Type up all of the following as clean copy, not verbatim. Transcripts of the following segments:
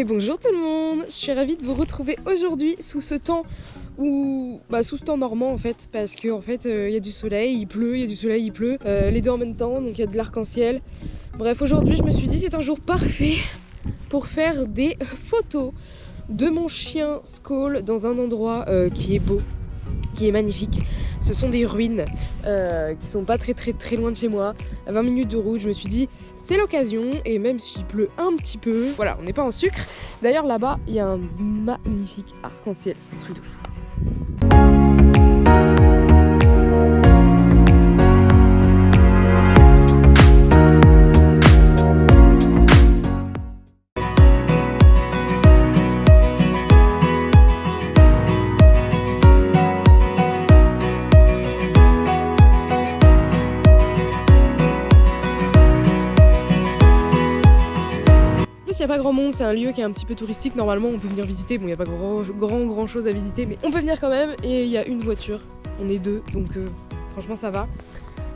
Et bonjour tout le monde, je suis ravie de vous retrouver aujourd'hui sous ce temps sous ce temps normand en fait, parce que en fait il y a du soleil, il pleut, il y a du soleil, il pleut, les deux en même temps, donc il y a de l'arc-en-ciel. Bref, aujourd'hui je me suis dit c'est un jour parfait pour faire des photos de mon chien Skull dans un endroit qui est beau, qui est magnifique. Ce sont des ruines qui sont pas très loin de chez moi, à 20 minutes de route. Je me suis dit c'est l'occasion, et même s'il pleut un petit peu, voilà, on n'est pas en sucre. D'ailleurs là-bas il y a un magnifique arc-en-ciel, c'est un truc de fou. Il n'y a pas grand monde, c'est un lieu qui est un petit peu touristique, normalement on peut venir visiter, bon il n'y a pas grand chose à visiter, mais on peut venir quand même, et il y a une voiture, on est deux, donc franchement ça va.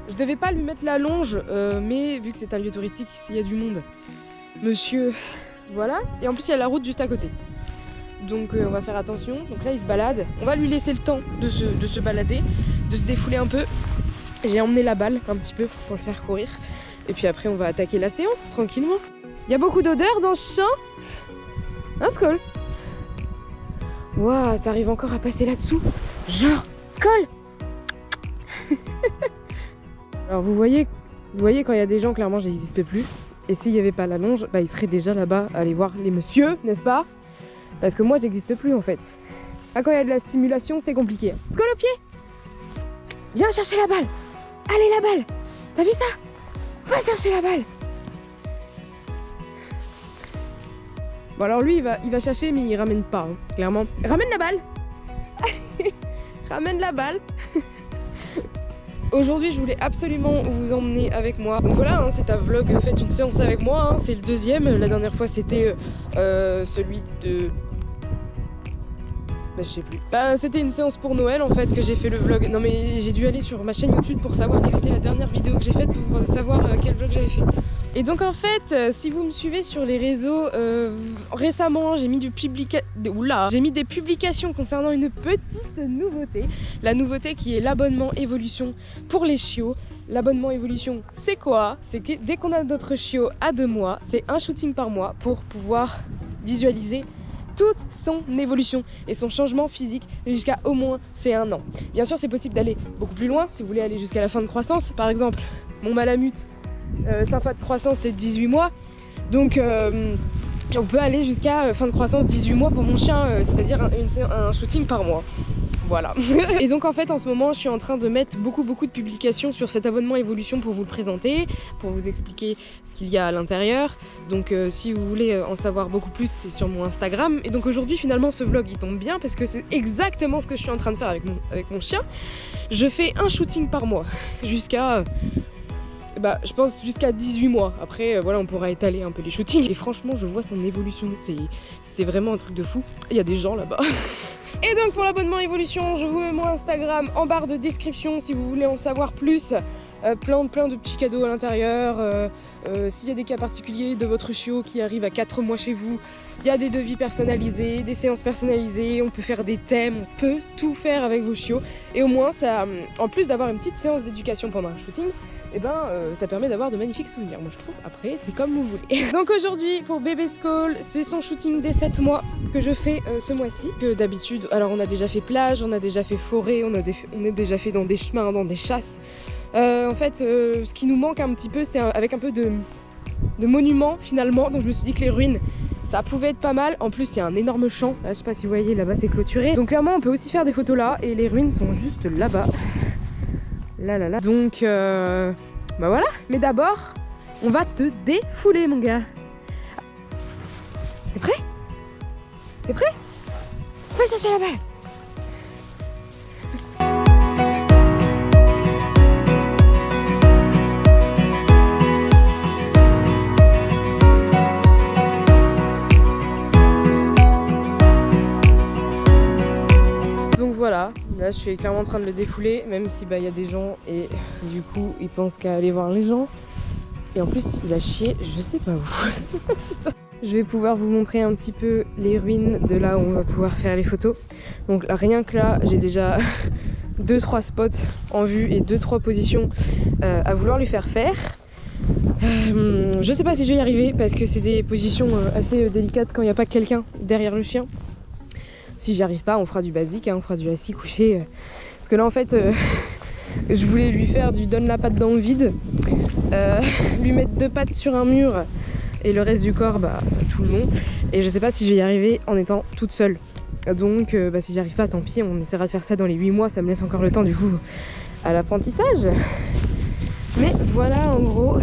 Je devais pas lui mettre la longe, mais vu que c'est un lieu touristique, s'il y a du monde, monsieur, voilà, et en plus il y a la route juste à côté. Donc on va faire attention, donc là il se balade, on va lui laisser le temps de se balader, de se défouler un peu. J'ai emmené la balle un petit peu pour le faire courir, et puis après on va attaquer la séance tranquillement. Il y a beaucoup d'odeurs dans ce champ. Hein, Skull? Waouh, t'arrives encore à passer là-dessous. Genre, Skull. Alors vous voyez quand il y a des gens, clairement j'existe plus. Et s'il n'y avait pas la longe, bah ils seraient déjà là-bas à aller voir les messieurs, n'est-ce pas? Parce que moi j'existe plus en fait. Ah, quand il y a de la stimulation, c'est compliqué. Skull au pied. Viens chercher la balle. Allez, la balle. T'as vu ça? Va chercher la balle. Bon alors lui il va chercher, mais il ramène pas, hein, clairement. Ramène la balle. Ramène la balle. Aujourd'hui je voulais absolument vous emmener avec moi. Donc voilà, hein, c'est un vlog, faites une séance avec moi, hein, c'est le deuxième. La dernière fois c'était celui de... Bah, je sais plus. Bah, c'était une séance pour Noël en fait que j'ai fait le vlog. Non mais j'ai dû aller sur ma chaîne YouTube pour savoir quelle était la dernière vidéo que j'ai faite, pour savoir quel vlog j'avais fait. Et donc en fait, si vous me suivez sur les réseaux, récemment j'ai mis des publications concernant une petite nouveauté. La nouveauté qui est l'abonnement évolution pour les chiots. L'abonnement évolution, c'est quoi? C'est que dès qu'on a notre chiot à 2 mois, c'est un shooting par mois pour pouvoir visualiser toute son évolution et son changement physique jusqu'à au moins c'est 1 an. Bien sûr c'est possible d'aller beaucoup plus loin si vous voulez aller jusqu'à la fin de croissance. Par exemple mon malamute, sa fin de croissance c'est 18 mois, donc on peut aller jusqu'à fin de croissance 18 mois pour mon chien, c'est-à-dire un shooting par mois. Voilà. Et donc en fait en ce moment je suis en train de mettre beaucoup de publications sur cet abonnement évolution pour vous le présenter, pour vous expliquer ce qu'il y a à l'intérieur. Donc si vous voulez en savoir beaucoup plus, c'est sur mon Instagram. Et donc aujourd'hui finalement ce vlog il tombe bien parce que c'est exactement ce que je suis en train de faire avec mon chien. Je fais un shooting par mois jusqu'à... je pense jusqu'à 18 mois. Après, voilà, on pourra étaler un peu les shootings. Et franchement, je vois son évolution. C'est vraiment un truc de fou. Il y a des gens là-bas. Et donc, pour l'abonnement évolution, je vous mets mon Instagram en barre de description si vous voulez en savoir plus. Plein de petits cadeaux à l'intérieur. S'il y a des cas particuliers de votre chiot qui arrive à 4 mois chez vous, il y a des devis personnalisés, des séances personnalisées, on peut faire des thèmes, on peut tout faire avec vos chiots. Et au moins, ça, en plus d'avoir une petite séance d'éducation pendant un shooting, ça permet d'avoir de magnifiques souvenirs, moi je trouve. Après, c'est comme vous voulez. Donc aujourd'hui, pour bébé Skull, c'est son shooting des 7 mois que je fais ce mois-ci. Que d'habitude, alors on a déjà fait plage, on a déjà fait forêt, on est déjà fait dans des chemins, dans des chasses. En fait, ce qui nous manque un petit peu, c'est avec un peu de monuments finalement. Donc je me suis dit que les ruines, ça pouvait être pas mal. En plus, il y a un énorme champ. Là, je sais pas si vous voyez, là-bas c'est clôturé. Donc clairement, on peut aussi faire des photos là. Et les ruines sont juste là-bas. Là. Donc, bah voilà. Mais d'abord, on va te défouler, mon gars. T'es prêt? T'es prêt? Va chercher la balle. Voilà, là je suis clairement en train de le défouler, même si y a des gens et du coup il pense qu'à aller voir les gens. Et en plus il a chié je sais pas où. je vais pouvoir vous montrer un petit peu les ruines de là où on va pouvoir faire les photos. Donc rien que là, j'ai déjà 2-3 spots en vue et 2-3 positions à vouloir lui faire faire. Je sais pas si je vais y arriver parce que c'est des positions assez délicates quand il n'y a pas quelqu'un derrière le chien. Si j'y arrive pas, on fera du basique, hein, on fera du assis couché. Parce que là en fait, je voulais lui faire du donne la patte dans le vide, lui mettre 2 pattes sur un mur et le reste du corps tout le long. Et je sais pas si je vais y arriver en étant toute seule. Donc si j'y arrive pas, tant pis, on essaiera de faire ça dans les 8 mois, ça me laisse encore le temps du coup à l'apprentissage. Mais voilà en gros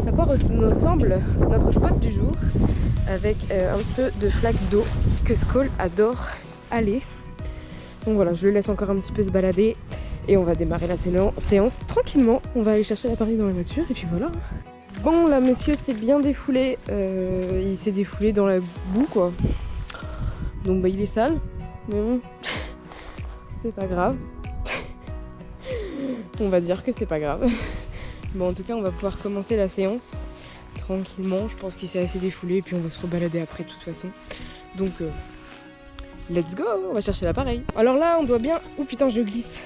à quoi ressemble notre spot du jour, avec un petit peu de flaque d'eau que Skull adore aller. Donc voilà, je le laisse encore un petit peu se balader et on va démarrer la séance tranquillement. On va aller chercher l'appareil dans la voiture et puis voilà. Bon là monsieur s'est bien défoulé, il s'est défoulé dans la boue quoi. Donc il est sale, mais bon, c'est pas grave. On va dire que c'est pas grave. Bon en tout cas on va pouvoir commencer la séance tranquillement. Je pense qu'il s'est assez défoulé et puis on va se rebalader après de toute façon. Donc let's go, on va chercher l'appareil. Alors là on doit bien... Oh putain je glisse.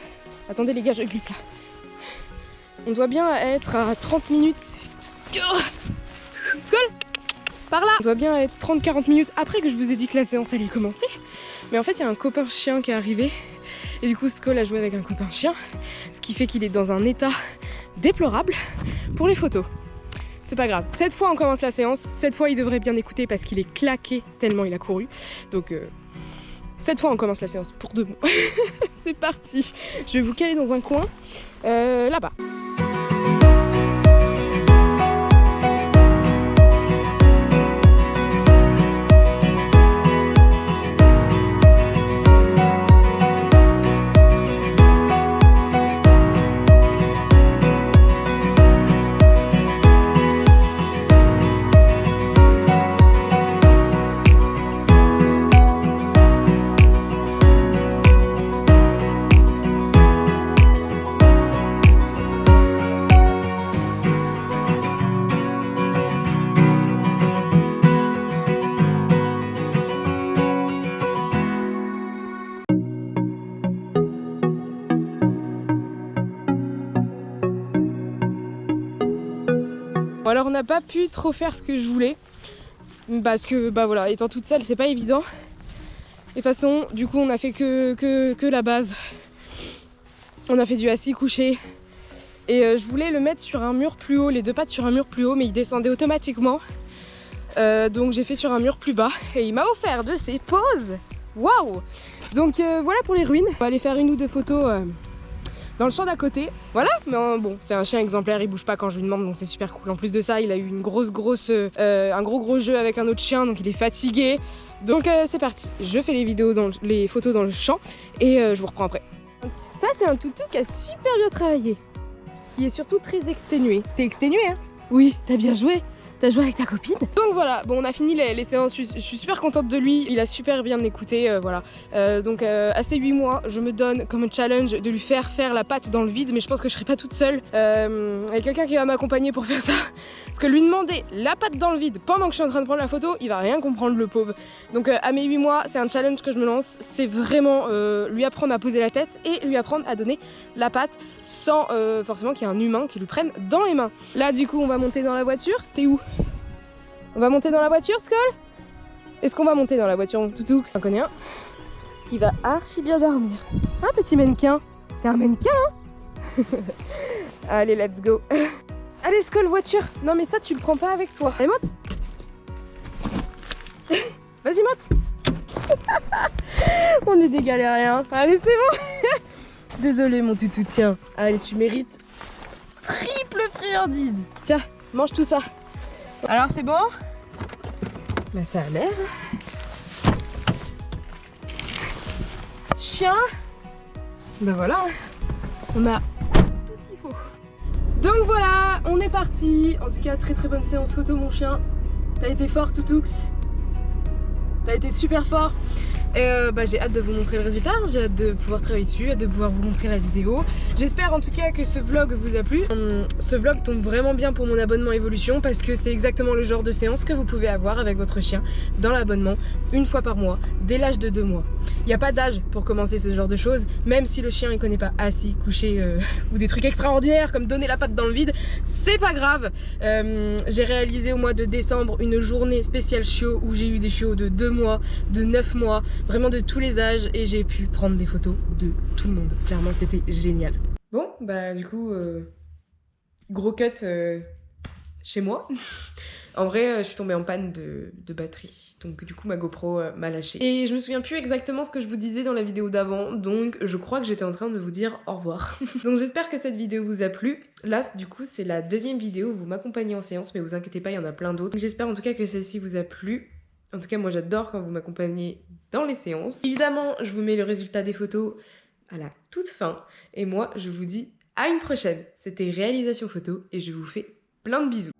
Attendez les gars, je glisse là. On doit bien être à 30 minutes. Skull, par là. On doit bien être 30-40 minutes après que je vous ai dit que la séance allait commencer. Mais en fait il y a un copain chien qui est arrivé. Et du coup Skull a joué avec un copain chien. Ce qui fait qu'il est dans un état déplorable pour les photos. C'est pas grave. Cette fois on commence la séance. Cette fois il devrait bien écouter parce qu'il est claqué tellement il a couru. Donc cette fois on commence la séance pour de bon. C'est parti. Je vais vous caler dans un coin là-bas. Alors on n'a pas pu trop faire ce que je voulais parce que voilà, étant toute seule c'est pas évident. Et de toute façon du coup on a fait que la base. On a fait du assis couché et je voulais le mettre sur un mur plus haut, les 2 pattes sur un mur plus haut, mais il descendait automatiquement. Donc j'ai fait sur un mur plus bas et il m'a offert de ses poses. Waouh. Donc voilà pour les ruines. On va aller faire 1 ou 2 photos dans le champ d'à côté, voilà, mais bon, c'est un chien exemplaire, il bouge pas quand je lui demande, donc c'est super cool. En plus de ça, il a eu un gros jeu avec un autre chien, donc il est fatigué. Donc c'est parti, je fais les photos dans le champ et je vous reprends après. Ça, c'est un toutou qui a super bien travaillé, qui est surtout très exténué. T'es exténué, hein? Oui, t'as bien joué. T'as joué avec ta copine? Donc voilà, bon on a fini les séances, je suis super contente de lui, il a super bien écouté, voilà. Donc à ces 8 mois, je me donne comme un challenge de lui faire la patte dans le vide, mais je pense que je serai pas toute seule. Il y a quelqu'un qui va m'accompagner pour faire ça. Parce que lui demander la patte dans le vide pendant que je suis en train de prendre la photo, il va rien comprendre le pauvre. Donc à mes 8 mois, c'est un challenge que je me lance, c'est vraiment lui apprendre à poser la tête et lui apprendre à donner la patte sans forcément qu'il y ait un humain qui lui prenne dans les mains. Là du coup on va monter dans la voiture, t'es où? On va monter dans la voiture, Skull? Est-ce qu'on va monter dans la voiture, toutou? J'en connais un qui va archi bien dormir. Un petit mannequin. T'es un mannequin, hein? Allez, let's go. Allez, Skull, voiture. Non, mais ça, tu le prends pas avec toi. Allez, monte. Vas-y, monte. On est des galériens. Allez, c'est bon. Désolé, mon toutou, tiens. Allez, tu mérites triple friandise. Tiens, mange tout ça. Alors c'est bon? Bah ça a l'air. Chien. Bah voilà, on a tout ce qu'il faut. Donc voilà, on est parti. En tout cas très bonne séance photo mon chien. T'as été fort Toutoux. T'as été super fort. J'ai hâte de vous montrer le résultat, j'ai hâte de pouvoir travailler dessus, hâte de pouvoir vous montrer la vidéo. J'espère en tout cas que ce vlog vous a plu. Ce vlog tombe vraiment bien pour mon abonnement Evolution parce que c'est exactement le genre de séance que vous pouvez avoir avec votre chien dans l'abonnement une fois par mois, dès l'âge de 2 mois. Il n'y a pas d'âge pour commencer ce genre de choses, même si le chien il connaît pas assis, couché ou des trucs extraordinaires comme donner la patte dans le vide, c'est pas grave. J'ai réalisé au mois de décembre une journée spéciale chiot où j'ai eu des chiots de 2 mois, de 9 mois, vraiment de tous les âges et j'ai pu prendre des photos de tout le monde. Clairement c'était génial. Bon bah du coup gros cut chez moi. En vrai je suis tombée en panne de batterie, donc du coup ma GoPro m'a lâché. Et je me souviens plus exactement ce que je vous disais dans la vidéo d'avant, donc je crois que j'étais en train de vous dire au revoir. Donc j'espère que cette vidéo vous a plu. Là du coup c'est la deuxième vidéo où vous m'accompagnez en séance, mais vous inquiétez pas, il y en a plein d'autres. J'espère en tout cas que celle-ci vous a plu. En tout cas moi j'adore quand vous m'accompagnez dans les séances. Évidemment je vous mets le résultat des photos à la toute fin. Et moi je vous dis à une prochaine. C'était Réalisation Photo et je vous fais plein de bisous.